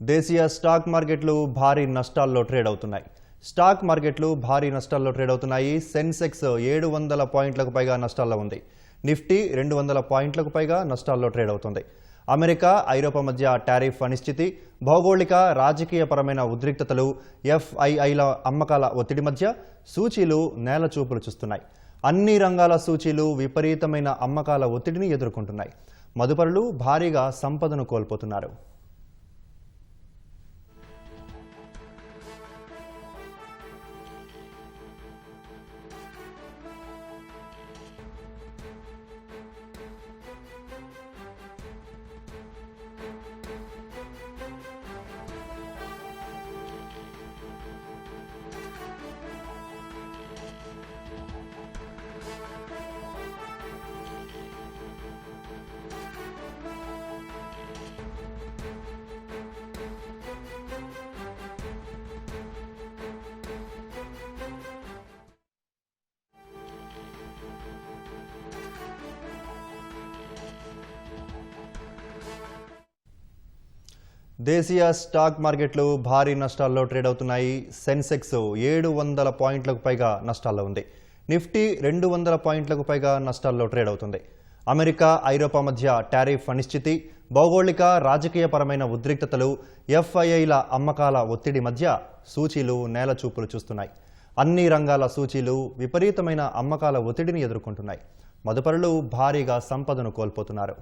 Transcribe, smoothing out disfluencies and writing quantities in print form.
దేశీయ స్టాక్ మార్కెట్లు భారీ నష్టాల్లో ట్రేడ్ అవుతున్నాయి. స్టాక్ మార్కెట్లు భారీ నష్టాల్లో ట్రేడ్ అవుతున్నాయి. సెన్సెక్స్ 700 పాయింట్లకు పైగా నష్టాల్లో ఉంది. నిఫ్టీ 200 పాయింట్లకు పైగా నష్టాల్లో ట్రేడ్ అవుతుంది. అమెరికా, ఐరోపా మధ్య టారిఫ్ అనిశ్చితి, భౌగోళిక రాజకీయపరమైన ఉద్రిక్తతలు, ఎఫ్ఐఐల అమ్మకాల ఒత్తిడి మధ్య సూచీలు నేలచూపులు చూస్తున్నాయి. అన్ని రంగాల సూచీలు విపరీతమైన అమ్మకాల ఒత్తిడిని ఎదుర్కొంటున్నాయి. మదుపరులు భారీగా సంపదను కోల్పోతున్నారు. దేశీయ స్టాక్ మార్కెట్లు భారీ నష్టాల్లో ట్రేడ్ అవుతున్నాయి. సెన్సెక్స్ 700 పాయింట్లకు పైగా నష్టాల్లో ఉంది. నిఫ్టీ 200 పాయింట్లకు పైగా నష్టాల్లో ట్రేడ్ అవుతుంది. అమెరికా, ఐరోపా మధ్య టారిఫ్ అనిశ్చితి, భౌగోళిక రాజకీయపరమైన ఉద్రిక్తతలు, ఎఫ్ఐఐల అమ్మకాల ఒత్తిడి మధ్య సూచీలు నేలచూపులు చూస్తున్నాయి. అన్ని రంగాల సూచీలు విపరీతమైన అమ్మకాల ఒత్తిడిని ఎదుర్కొంటున్నాయి. మదుపరులు భారీగా సంపదను కోల్పోతున్నారు.